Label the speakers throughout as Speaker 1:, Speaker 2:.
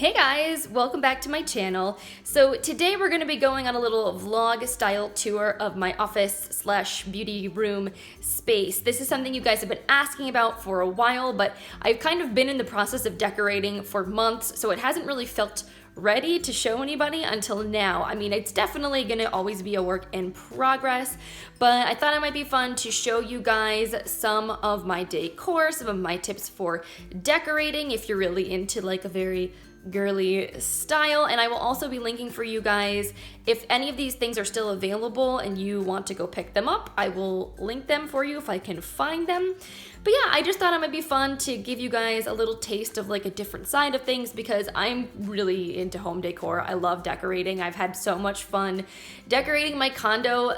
Speaker 1: Hey guys, welcome back to my channel. So today we're going to be going on a little vlog style tour of my office slash beauty room space. This is something you guys have been asking about for a while, but I've kind of been in the process of decorating for months, so it hasn't really felt ready to show anybody until now. I mean, it's definitely gonna always be a work in progress, but I thought it might be fun to show you guys some of my decor, some of my tips for decorating if you're really into like a very girly style. And I will also be linking for you guys if any of these things are still available and you want to go pick them up. I will link them for you if I can find them. But yeah, I just thought it might be fun to give you guys a little taste of like a different side of things because I'm really into home decor. I love decorating. I've had so much fun decorating my condo.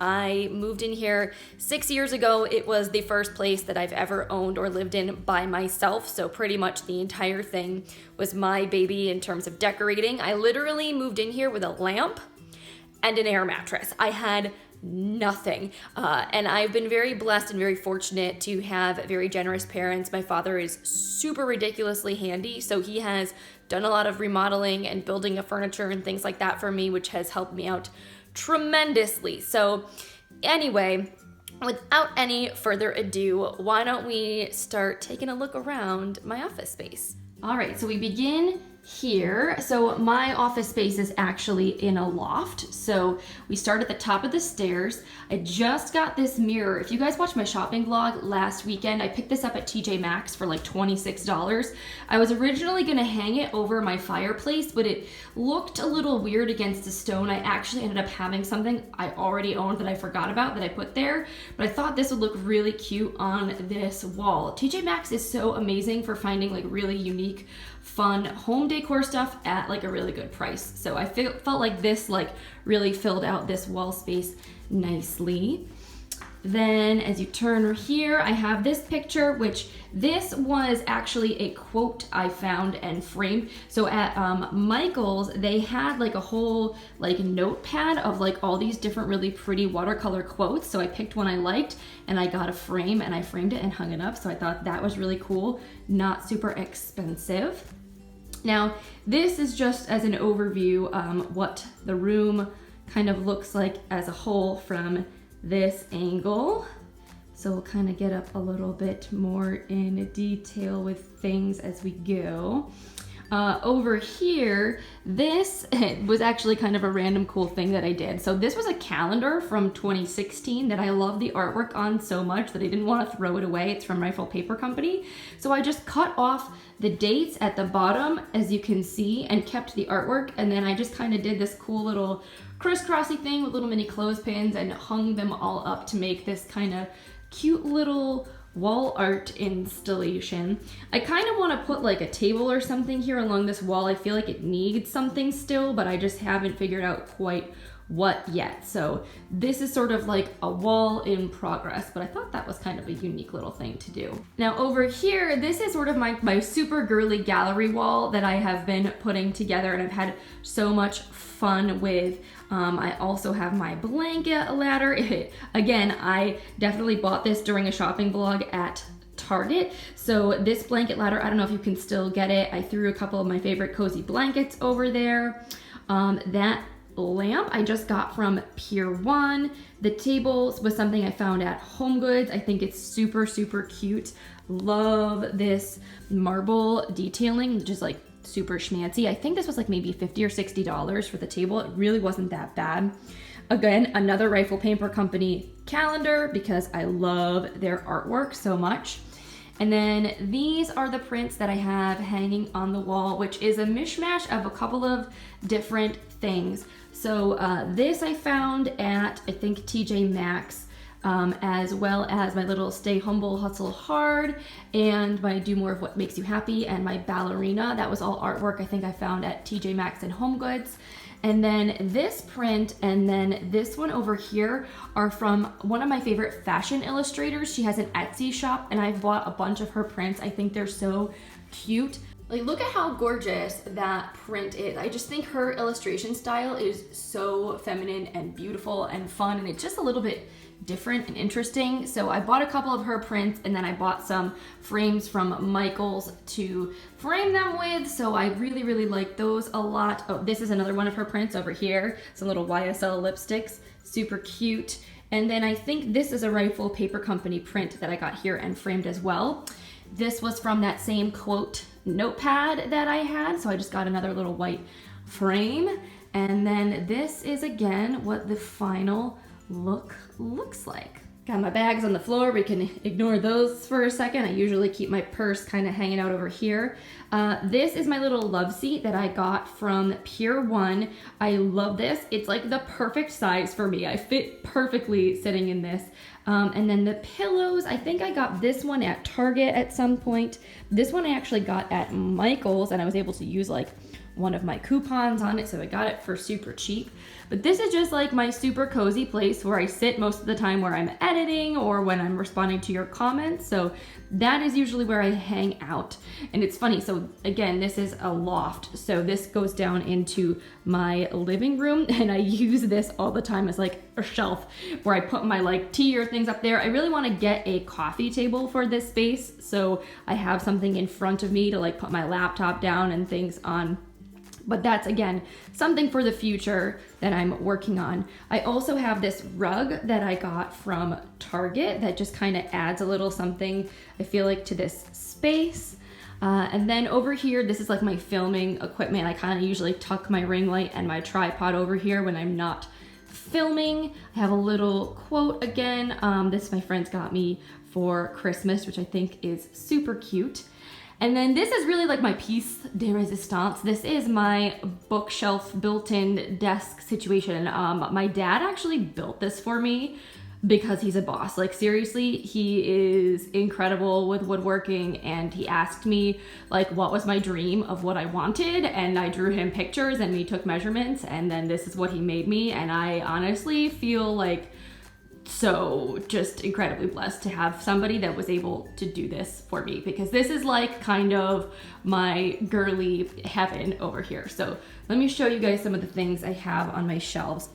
Speaker 1: I moved in here 6 years ago. It was the first place that I've ever owned or lived in by myself. So pretty much the entire thing was my baby in terms of decorating. I literally moved in here with a lamp and an air mattress. I had nothing. And I've been very blessed and very fortunate to have very generous parents. My father is super ridiculously handy, so he has done a lot of remodeling and building of furniture and things like that for me, which has helped me out tremendously. So anyway, without any further ado, why don't we start taking a look around my office space? All right, so we begin here. So my office space is actually in a loft. So we start at the top of the stairs. I just got this mirror. If you guys watched my shopping vlog last weekend, I picked this up at TJ Maxx for like $26. I was originally gonna hang it over my fireplace, but it looked a little weird against the stone. I actually ended up having something I already owned that I forgot about that I put there, but I thought this would look really cute on this wall. TJ Maxx is so amazing for finding like really unique, fun home decor stuff at like a really good price. So I felt like this like really filled out this wall space nicely. Then as you turn here, I have this picture, which this was actually a quote I found and framed. So at Michael's, they had like a whole like notepad of like all these different really pretty watercolor quotes. So I picked one I liked and I got a frame and I framed it and hung it up. So I thought that was really cool, not super expensive. Now, this is just as an overview what the room kind of looks like as a whole from this angle. So we'll kind of get up a little bit more in detail with things as we go. Over here, this was actually kind of a random cool thing that I did. So this was a calendar from 2016 that I love the artwork on so much that I didn't want to throw it away. It's from Rifle Paper Company. So I just cut off the dates at the bottom, as you can see, and kept the artwork. And then I just kind of did this cool little crisscrossy thing with little mini clothespins and hung them all up to make this kind of cute little wall art installation. I kind of want to put like a table or something here along this wall. I feel like it needs something still, but I just haven't figured out quite what yet. So this is sort of like a wall in progress, but I thought that was kind of a unique little thing to do. Now over here, this is sort of my super girly gallery wall that I have been putting together and I've had so much fun with. I also have my blanket ladder. Again, I definitely bought this during a shopping vlog at Target. So this blanket ladder, I don't know if you can still get it. I threw a couple of my favorite cozy blankets over there. That lamp I just got from Pier 1. The table was something I found at HomeGoods. I think it's super, super cute. Love this marble detailing, just like super schmancy. I think this was like maybe $50 or $60 for the table. It really wasn't that bad. Again, another Rifle Paper Company calendar because I love their artwork so much. And then these are the prints that I have hanging on the wall, which is a mishmash of a couple of different things. So this I found at, I think, TJ Maxx, as well as my little Stay Humble, Hustle Hard, and my Do More of What Makes You Happy, and my ballerina. That was all artwork I think I found at TJ Maxx and HomeGoods. And then this print and then this one over here are from one of my favorite fashion illustrators. She has an Etsy shop and I've bought a bunch of her prints. I think they're so cute. Like, look at how gorgeous that print is. I just think her illustration style is so feminine and beautiful and fun, and it's just a little bit different and interesting. So I bought a couple of her prints, and then I bought some frames from Michaels to frame them with. So I really, really like those a lot. Oh, this is another one of her prints over here. Some little YSL lipsticks, super cute. And then I think this is a Rifle Paper Company print that I got here and framed as well. This was from that same quote notepad that I had, so I just got another little white frame. And then this is again what the final look looks like. Got my bags on the floor. We can ignore those for a second. I usually keep my purse kind of hanging out over here. This is my little love seat that I got from Pier 1. I love this. It's like the perfect size for me. I fit perfectly sitting in this. And then the pillows, I think I got this one at Target at some point. This one I actually got at Michael's, and I was able to use like one of my coupons on it, so I got it for super cheap. But this is just like my super cozy place where I sit most of the time where I'm editing or when I'm responding to your comments. So that is usually where I hang out. And it's funny, so again, this is a loft. So this goes down into my living room, and I use this all the time as like a shelf where I put my like tea or things up there. I really want to get a coffee table for this space, so I have something in front of me to like put my laptop down and things on. But that's, again, something for the future that I'm working on. I also have this rug that I got from Target that just kind of adds a little something, I feel like, to this space. And then over here, this is like my filming equipment. I kind of usually tuck my ring light and my tripod over here when I'm not filming. I have a little quote again. This my friends got me for Christmas, which I think is super cute. And then this is really like my piece de resistance. This is my bookshelf built-in desk situation. My dad actually built this for me because he's a boss. Like, seriously, he is incredible with woodworking, and he asked me like what was my dream of what I wanted, and I drew him pictures and we took measurements, and then this is what he made me. And I honestly feel like so just incredibly blessed to have somebody that was able to do this for me, because this is like kind of my girly heaven over here. So let me show you guys some of the things I have on my shelves.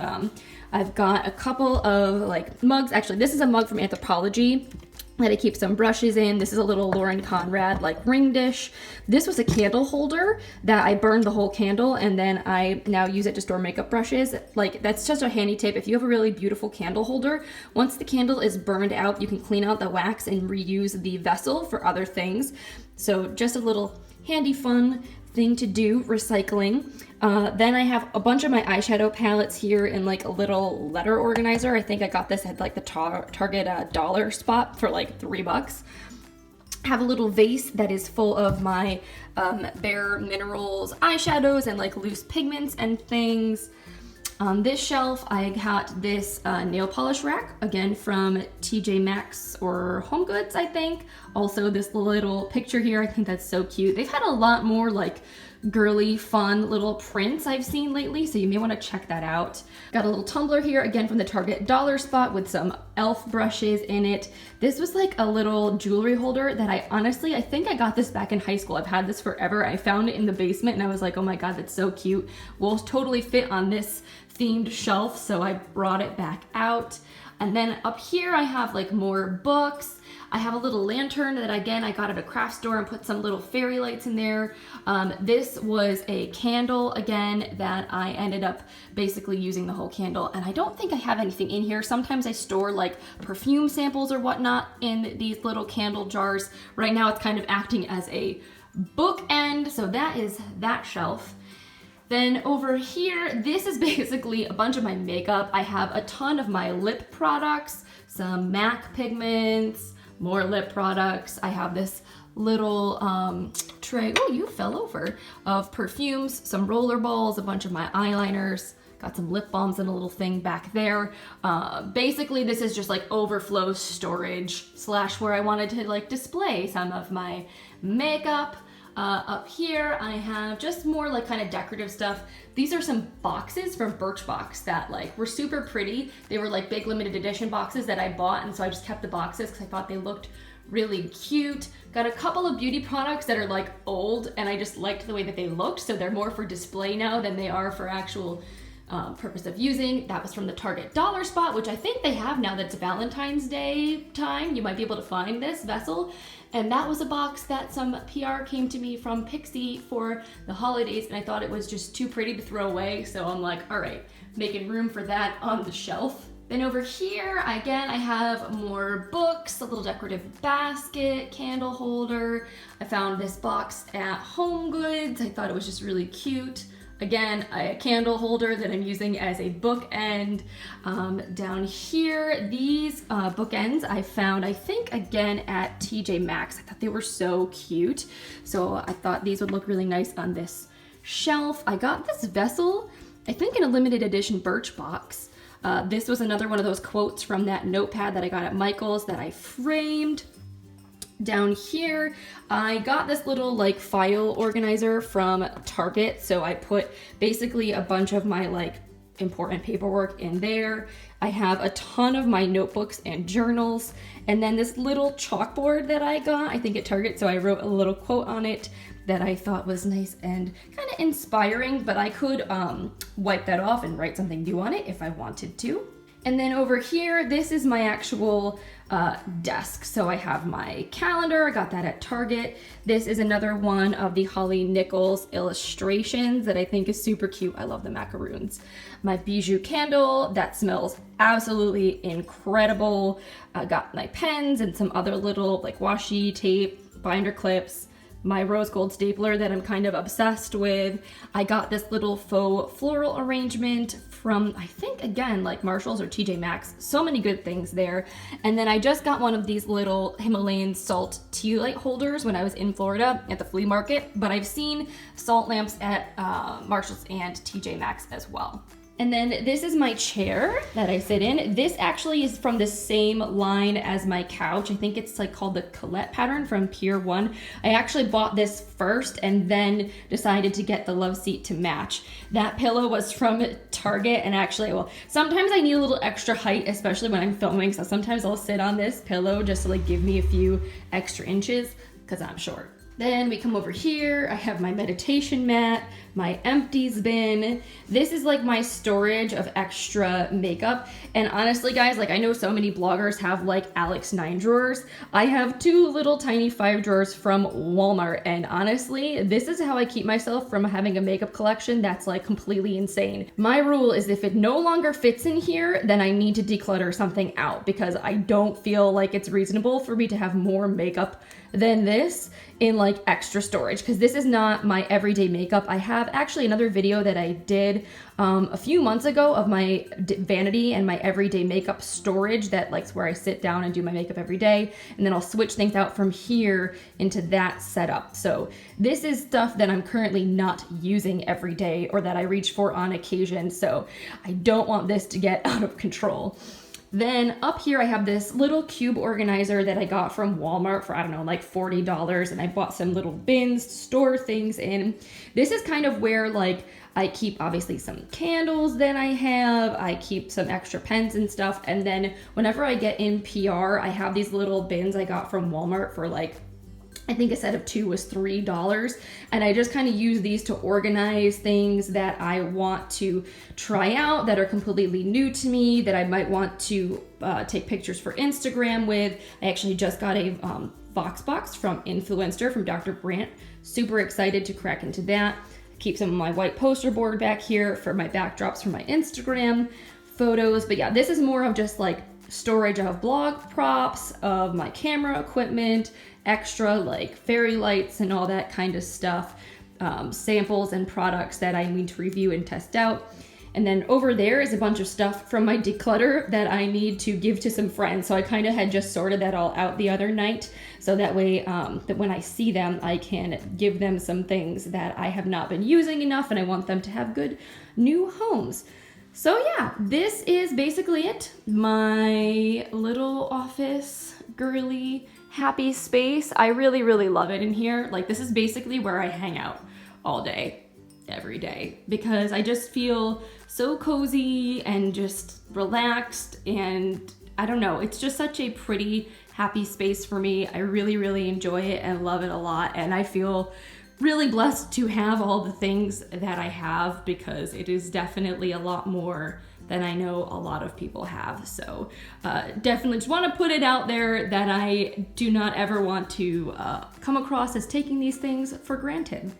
Speaker 1: I've got a couple of like mugs. Actually, this is a mug from Anthropologie that I keep some brushes in. This is a little Lauren Conrad like ring dish. This was a candle holder that I burned the whole candle, and then I now use it to store makeup brushes. Like, that's just a handy tip. If you have a really beautiful candle holder, once the candle is burned out, you can clean out the wax and reuse the vessel for other things. So just a little handy fun thing to do, recycling. Then I have a bunch of my eyeshadow palettes here in like a little letter organizer. I think I got this at like the Target dollar spot for like $3. I have a little vase that is full of my Bare Minerals eyeshadows and like loose pigments and things. On this shelf, I got this nail polish rack, again from TJ Maxx or Home Goods, I think. Also this little picture here, I think that's so cute. They've had a lot more like girly, fun little prints I've seen lately, so you may want to check that out. Got a little tumbler here, again from the Target dollar spot with some e.l.f. brushes in it. This was like a little jewelry holder that I think I got this back in high school. I've had this forever. I found it in the basement and I was like, oh my god, that's so cute. Will totally fit on this themed shelf, so I brought it back out. And then up here I have like more books. I have a little lantern that again I got at a craft store and put some little fairy lights in there. This was a candle again that I ended up basically using the whole candle, and I don't think I have anything in here. Sometimes I store like perfume samples or whatnot in these little candle jars. Right now it's kind of acting as a bookend, so that is that shelf. Then over here, this is basically a bunch of my makeup. I have a ton of my lip products, some MAC pigments, more lip products. I have this little tray, oh, you fell over, of perfumes, some roller balls, a bunch of my eyeliners, got some lip balms and a little thing back there. Basically, this is just like overflow storage / where I wanted to like display some of my makeup. Up here I have just more like kind of decorative stuff. These are some boxes from Birchbox that like were super pretty. They were like big limited edition boxes that I bought, and so I just kept the boxes because I thought they looked really cute. Got a couple of beauty products that are like old and I just liked the way that they looked, so they're more for display now than they are for actual purpose of using. That was from the Target dollar spot, which I think they have now that's Valentine's Day time. You might be able to find this vessel. And that was a box that some PR came to me from Pixie for the holidays, and I thought it was just too pretty to throw away. So I'm like, all right, making room for that on the shelf. Then over here, again, I have more books, a little decorative basket, candle holder. I found this box at HomeGoods. I thought it was just really cute. Again, a candle holder that I'm using as a bookend. Down here, these bookends I found, I think, again at TJ Maxx. I thought they were so cute. So I thought these would look really nice on this shelf. I got this vessel, I think in a limited edition Birch box. This was another one of those quotes from that notepad that I got at Michael's that I framed. Down here, I got this little like file organizer from Target. So I put basically a bunch of my like important paperwork in there. I have a ton of my notebooks and journals. And then this little chalkboard that I got, I think at Target. So I wrote a little quote on it that I thought was nice and kind of inspiring, but I could wipe that off and write something new on it if I wanted to. And then over here, this is my actual desk. So I have my calendar, I got that at Target. This is another one of the Holly Nichols illustrations that I think is super cute. I love the macaroons. My bijou candle, that smells absolutely incredible. I got my pens and some other little like washi tape, binder clips. My rose gold stapler that I'm kind of obsessed with. I got this little faux floral arrangement from, I think, again, like Marshall's or TJ Maxx. So many good things there. And then I just got one of these little Himalayan salt tea light holders when I was in Florida at the flea market, but I've seen salt lamps at Marshall's and TJ Maxx as well. And then this is my chair that I sit in. This actually is from the same line as my couch. I think it's like called the Colette pattern from Pier 1. I actually bought this first and then decided to get the love seat to match. That pillow was from Target, and actually, well, sometimes I need a little extra height, especially when I'm filming. So sometimes I'll sit on this pillow just to like give me a few extra inches because I'm short. Then we come over here, I have my meditation mat, my empties bin. This is like my storage of extra makeup. And honestly guys, like I know so many bloggers have like Alex 9 drawers. I have 2 little tiny 5 drawers from Walmart. And honestly, this is how I keep myself from having a makeup collection that's like completely insane. My rule is if it no longer fits in here, then I need to declutter something out because I don't feel like it's reasonable for me to have more makeup than this in like extra storage, because this is not my everyday makeup. I have actually another video that I did a few months ago of my vanity and my everyday makeup storage that likes where I sit down and do my makeup every day, and then I'll switch things out from here into that setup. So this is stuff that I'm currently not using every day or that I reach for on occasion, so I don't want this to get out of control. Then up here I have this little cube organizer that I got from Walmart for, I don't know, like $40, and I bought some little bins to store things in. This is kind of where like I keep obviously some candles that I have, I keep some extra pens and stuff, and then whenever I get in PR, I have these little bins I got from Walmart for like, I think a set of 2 was $3, and I just kind of use these to organize things that I want to try out that are completely new to me, that I might want to take pictures for Instagram with. I actually just got a Vox box from Influencer from Dr. Brandt. Super excited to crack into that. Keep some of my white poster board back here for my backdrops for my Instagram photos. But yeah, this is more of just like storage of blog props, of my camera equipment, extra like fairy lights and all that kind of stuff, samples and products that I need to review and test out. And then over there is a bunch of stuff from my declutter that I need to give to some friends. So I kind of had just sorted that all out the other night, so that way that when I see them, I can give them some things that I have not been using enough and I want them to have good new homes. So yeah, this is basically it. My little office, girly, happy space. I really, really love it in here. Like this is basically where I hang out all day, every day, because I just feel so cozy and just relaxed, and I don't know, it's just such a pretty
Speaker 2: happy space for me. I really, really enjoy it and love it a lot. And I feel really blessed to have all the things that I have, because it is definitely a lot more than I know a lot of people have. So definitely just want to put it out there that I do not ever want to come across as taking these things for granted.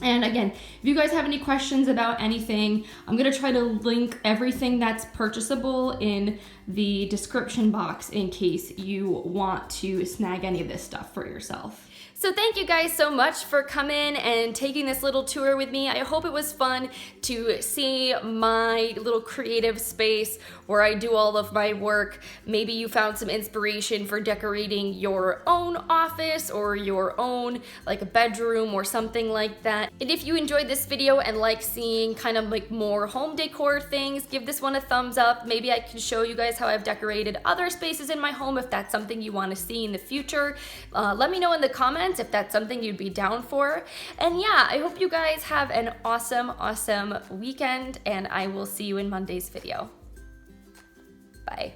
Speaker 2: And again, if you guys have any questions about anything, I'm gonna try to link everything that's purchasable in the description box in case you want to snag any of this stuff for yourself.
Speaker 1: So thank you guys so much for coming and taking this little tour with me. I hope it was fun to see my little creative space where I do all of my work. Maybe you found some inspiration for decorating your own office or your own like a bedroom or something like that. And if you enjoyed this video and like seeing kind of like more home decor things, give this one a thumbs up. Maybe I can show you guys how I've decorated other spaces in my home if that's something you want to see in the future. Let me know in the comments if that's something you'd be down for. And yeah, I hope you guys have an awesome weekend, and I will see you in Monday's video. Bye.